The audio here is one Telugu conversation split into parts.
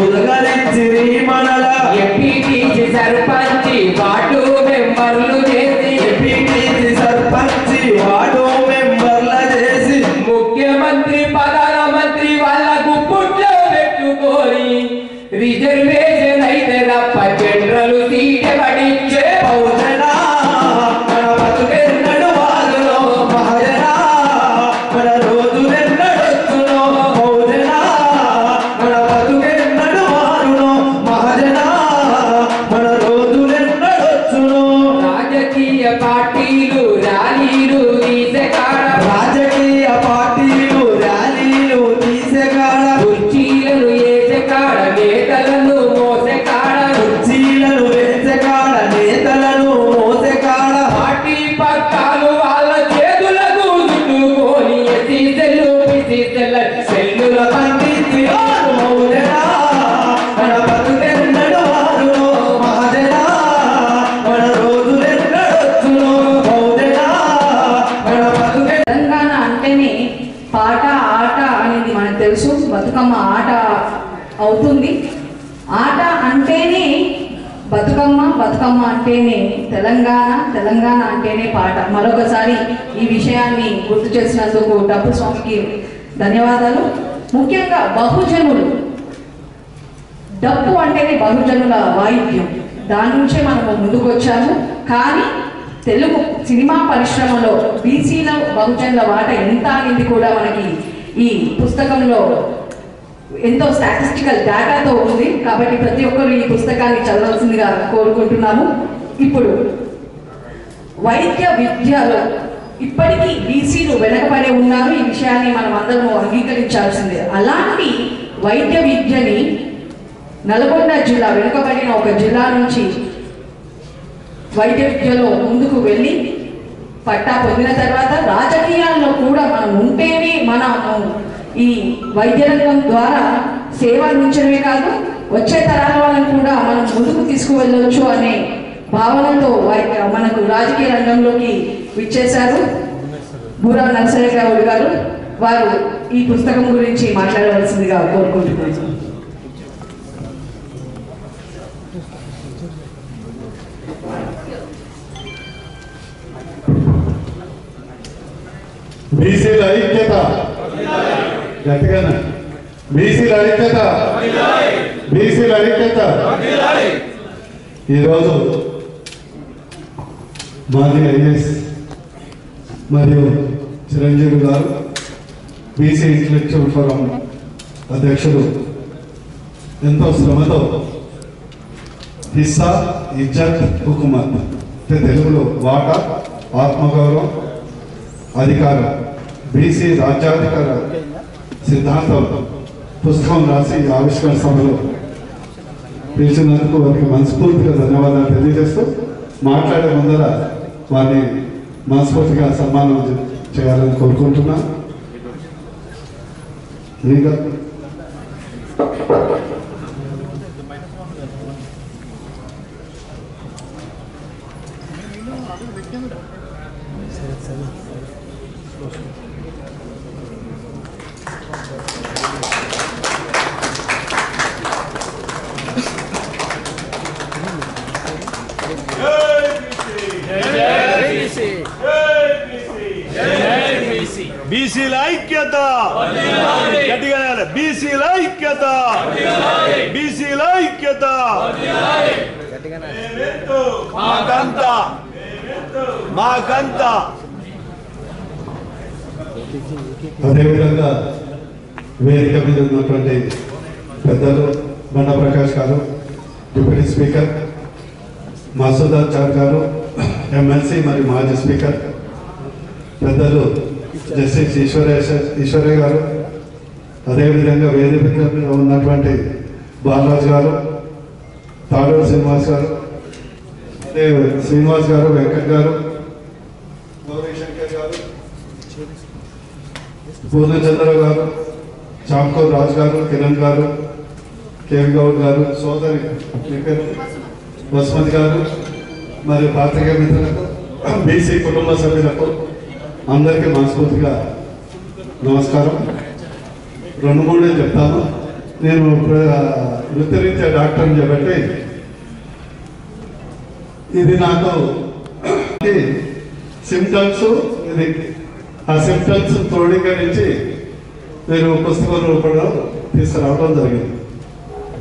ఉదగరించిరి మనల ఎంపీటీసీ సర్పంచి వార్డు మెంబర్లు చేసి ఎంపీటీసీ సర్పంచి వార్డు మెంబర్ల చేసి ముఖ్యమంత్రి ప్రధానమంత్రి వాళ్ళకు పుట్లో పెట్టుకొని రిజర్వేషన్ అయితే తప్ప జనరల్ సీట్ పడించే బహుజనా మన బతుకెన్నడు వాగులో మహాజనా మన రోజులెన్నడొచ్చునో బహుజనా మన బతుకెన్నడు వాగులో మహాజనా మన రోజులెన్నడొచ్చునో రాజకీయ పార్టీలు ర్యాలీలు తీసెకాడ రాజకీయ పార్టీలు ర్యాలీలు తీసెకాడ కుర్చీలను వేసెకాడ నేతలను మోసెకాడ కుర్చీలను వేసెకాడ నేతలను మోసెకాడ పార్టీ పక్కాలు వాళ్ళ చేతులకు చుట్టుకొని ఎసీసెల్లు పిసిసెల్ల సెల్లుల పండితి మౌజనా మన బతుకెన్నడు వారునో మహాజనా మన రోజులెన్నడొచ్చునో మౌజనా మన బతుకె తెలంగాణ అంటేనే పాట ఆట అనేది మనకు తెలుసు. బతుకమ్మ ఆట అవుతుంది. ఆట అంటేనే బతుకమ్మ, బతుకమ్మ అంటేనే తెలంగాణ, తెలంగాణ అంటేనే పాట. మరొకసారి ఈ విషయాన్ని గుర్తు చేసినందుకు డప్పు స్వామికి ధన్యవాదాలు. ముఖ్యంగా బహుజనులు, డప్పు అంటేనే బహుజనుల వాయిద్యం. దాని నుంచే మనము ముందుకు వచ్చాము. కానీ తెలుగు సినిమా పరిశ్రమలో బీసీల బహుజనుల వాట ఎంత అనేది కూడా మనకి ఈ పుస్తకంలో ఎంతో స్టాటిస్టికల్ డేటాతో ఉంది. కాబట్టి ప్రతి ఒక్కరు ఈ పుస్తకాన్ని చదవాల్సిందిగా కోరుకుంటున్నాము. ఇప్పుడు వైద్య విద్యలో ఇప్పటికీ బీసీలు వెనకబడే ఉన్నారు. ఈ విషయాన్ని మనం అందరము అంగీకరించాల్సిందే. అలాంటి వైద్య విద్యని నల్గొండ జిల్లా వెనుకబడిన ఒక జిల్లా నుంచి వైద్య విద్యలో ముందుకు వెళ్ళి పట్టా పొందిన తర్వాత రాజకీయాల్లో కూడా మనం ఉంటేనే మనము ఈ వైద్య రంగం ద్వారా సేవ అందించడమే కాదు, వచ్చే తరాల వాళ్ళని కూడా మనం ముందుకు తీసుకువెళ్ళవచ్చు అనే భావనతో మనకు రాజకీయ రంగంలోకి విచ్చేశారు బూరా నరసయ్య గౌడ్ గారు. వారు ఈ పుస్తకం గురించి మాట్లాడవలసిందిగా కోరుకుంటున్నారు. బీసీల ఐక్యత గట్టిగానే, బీసీల ఐక్యత, బీసీల ఐక్యత. ఈరోజు మాజీ ఐఏఎస్ మరియు చిరంజీవి గారు బీసీ ఇంటలెక్చువల్ ఫోరం అధ్యక్షుడు ఎంతో శ్రమతో హిస్సా ఇజ్జత్ హుకుమత్ అంటే తెలుగులో వాటా, ఆత్మగౌరవం, అధికారం, బీసీ రాజ్యాధికార సిద్ధాంతం పుస్తకం రాసి ఆవిష్కరణ సభలో పిలిచినందుకు వారికి మనస్ఫూర్తిగా ధన్యవాదాలు తెలియజేస్తూ మాట్లాడే ముందర వారిని మనస్ఫూర్తిగా సన్మానం చేయాలని కోరుకుంటున్నాను. ఇంకా బీసీల ఐక్యత, గట్టిగా బీసీల ఐక్యత, బీసీల ఐక్యత. మాకంతా మాకంతా. అదేవిధంగా వేదిక మీద ఉన్నటువంటి పెద్దలు బండ ప్రకాష్ గారు, డిప్యూటీ స్పీకర్ మసూదాచార్ గారు, ఎమ్మెల్సీ మరియు మాజీ స్పీకర్ పెద్దలు జస్టిస్ ఈశ్వరయ్య గారు, అదేవిధంగా వేదిక మీద ఉన్నటువంటి బాలరాజు గారు, తాడూరు శ్రీనివాస్ గారు, శ్రీనివాస్ గారు, వెంకట్ గారు, గౌరీశంకర్ గారు, పూర్ణచంద్రరావు గారు, చాంకూర్ రాజు గారు, కిరణ్ గారు, కేవి గౌడ్ గారు, సోదరి బస్మతి గారు, మరియు పాత్రికేయ మిత్రులకు, బీసీ కుటుంబ సభ్యులకు అందరికీ మనస్ఫూర్తిగా నమస్కారం. 2-3 చెప్తాను. నేను వృత్తిరీత్యా డాక్టర్ని కాబట్టి ఇది నాకు సిమ్టమ్స్, ఇది ఆ సిమ్టమ్స్ క్రోడీకరించి నేను పుస్తకం రూపంలో తీసుకురావడం జరిగింది.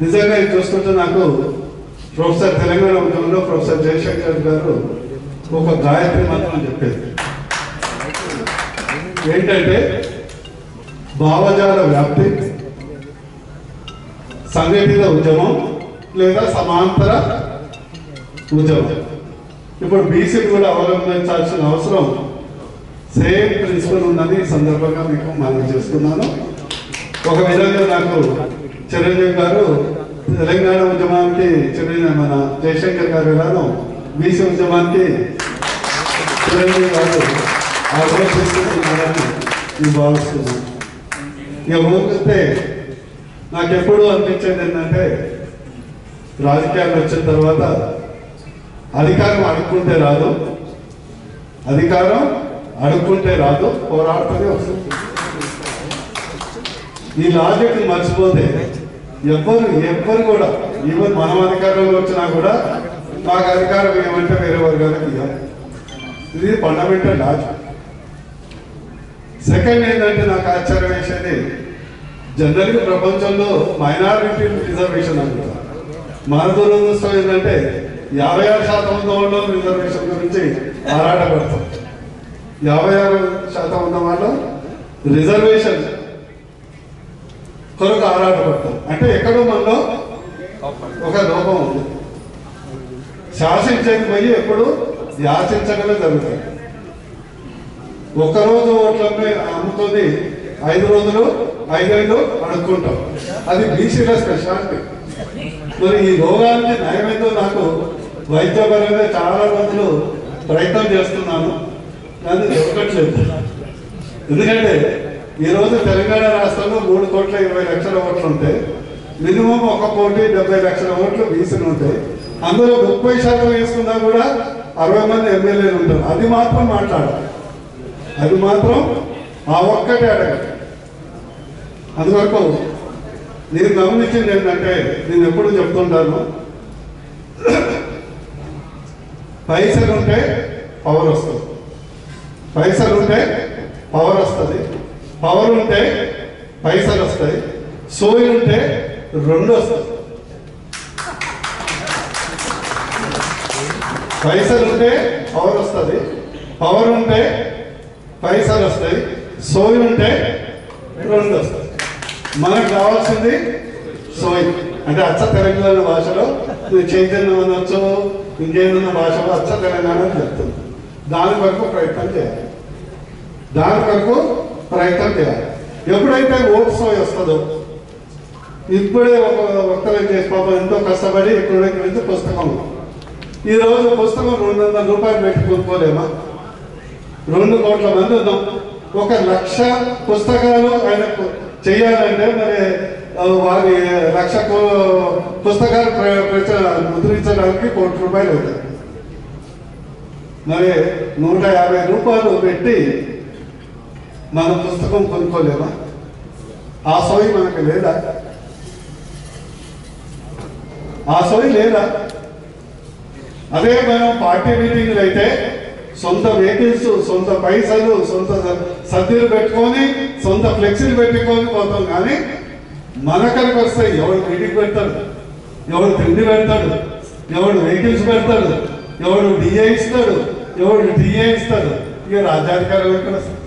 నిజంగా ఇది చూస్తుంటే నాకు ప్రొఫెసర్ తెలంగాణ ఉద్యమంలో ప్రొఫెసర్ జయశంకర్ గారు ఒక గాయత్రి మంత్రం చెప్పేది. ఏంటంటే భావజాల వ్యాప్తి, సంఘటిత ఉద్యమం లేదా సమాంతర ఉద్యమం. ఇప్పుడు బీసీలు కూడా అవలంబించాల్సిన అవసరం సేమ్ ప్రిన్సిపల్ ఉందని ఈ సందర్భంగా మీకు మనం చేస్తున్నాను. ఒక విధంగా నాకు చిరంజీవి గారు తెలంగాణ ఉద్యమానికి మన జయశంకర్ గారు ఎలానో బీసీ ఉద్యమానికి చిరంజీవి గారు ఆలోచిస్తున్నారని నేను భావిస్తున్నాను. ఇక ఊరికే నాకు ఎప్పుడు అనిపించేది ఏంటంటే రాజకీయాలు వచ్చిన తర్వాత అధికారం అడుక్కుంటే రాదు, అధికారం అడుక్కుంటే రాదు, పోరాడుతూనే వస్తుంది. ఈ లాజిక్ మర్చిపోతే ఎవ్వరు కూడా ఈవెన్ మనం అధికారంలో వచ్చినా కూడా మాకు అధికారం ఏమంటే వేరే వర్గాలకు ఇవ్వాలి. ఇది ఫండమెంటల్ లాజిక్. సెకండ్ ఏంటంటే నాకు ఆశ్చర్యం వేసేది జనరల్గా ప్రపంచంలో మైనారిటీ రిజర్వేషన్ అంటారు. మన దురదృష్టం ఏంటంటే 56% ఉన్న రిజర్వేషన్ గురించి ఆరాటపడతాం. 56% ఉన్న వాళ్ళు రిజర్వేషన్ కొరకు ఆరాటపడతాం. అంటే ఎక్కడో మనలో ఒక లోపం ఉంది. శాసించేది పోయి ఎప్పుడు యాచించడమే జరుగుతుంది. ఒక్కరోజు ఓట్లమ్మే అమ్ముతుంది, 5 రోజులు 5 ఏళ్ళు అడుక్కుంటాం. అది బీసీల స్పెషాలిటీ. మరి ఈ రోగానికి నయమేదో నాకు వైద్యపరంగా చాలా రోజులు ప్రయత్నం చేస్తున్నాను, కానీ దొరకట్లేదు. ఎందుకంటే ఈరోజు తెలంగాణ రాష్ట్రంలో 3,20,00,000 ఓట్లు ఉంటాయి. మినిమం 1,70,00,000 ఓట్లు బీసీలు ఉంటాయి. అందులో 30% వేసుకున్నా కూడా 60 మంది ఎమ్మెల్యేలు ఉంటారు. అది మాత్రం మాట్లాడాలి, అది మాత్రం ఆ ఒక్కటే అడగాలి. అందువరకు నేను గమనించింది ఏంటంటే, నేను ఎప్పుడు చెప్తుంటాను, పైసలు ఉంటే పవర్ వస్తుంది, పైసలు ఉంటే పవర్ వస్తుంది, పవర్ ఉంటే పైసలు వస్తాయి, సోయి ఉంటే 2 వస్తుంది. పైసలు ఉంటే పవర్ వస్తుంది, పవర్ ఉంటే పైసలు వస్తాయి, సోయి ఉంటే 2 వస్తాయి. మనకు కావాల్సింది సోయి. అంటే అచ్చ తెలంగాణ భాషలో చైతన్యం అనొచ్చు, ఇంకేదన్నా భాషలో అచ్చ తెలంగాణ అని చెప్తుంది. దాని వరకు ప్రయత్నం చేయాలి, దాని వరకు ప్రయత్నం చేయాలి. ఎప్పుడైతే ఓటు సోయి వస్తుందో, ఇప్పుడే ఒక వక్తవ్యం చేసి పాపం ఎంతో కష్టపడి ఎక్కడెక్కడైతే పుస్తకం, ఈరోజు పుస్తకం 200 రూపాయలు పెట్టి కొనుక్కోలేమా? 2 కోట్ల మంది ఉన్నాం. 1,00,000 పుస్తకాలు ఆయనకు చేయాలంటే మరి వారి 1,00,000 పుస్తకాలు ముద్రించడానికి ₹1 కోటి అవుతుంది. మరి 150 రూపాయలు పెట్టి మన పుస్తకం కొనుక్కోలేమా? ఆ సోయి మనకు లేదా? ఆ సోయి లేదా? అదే మనం పార్టీ మీటింగ్లు అయితే సొంత వెహికల్స్, సొంత పైసలు, సొంత సర్దీలు పెట్టుకొని, సొంత ఫ్లెక్సీలు పెట్టుకొని పోతాం. కానీ మనకరికి వస్తే ఎవడు మీటింగ్ పెడతాడు, ఎవడు తిండి పెడతాడు, ఎవడు వెహికల్స్ పెడతాడు, ఎవడు డిఏ ఇస్తాడు, ఎవడు టీఏ ఇస్తాడు. ఇక రాజ్యాధికారం ఎక్కడ వస్తుంది?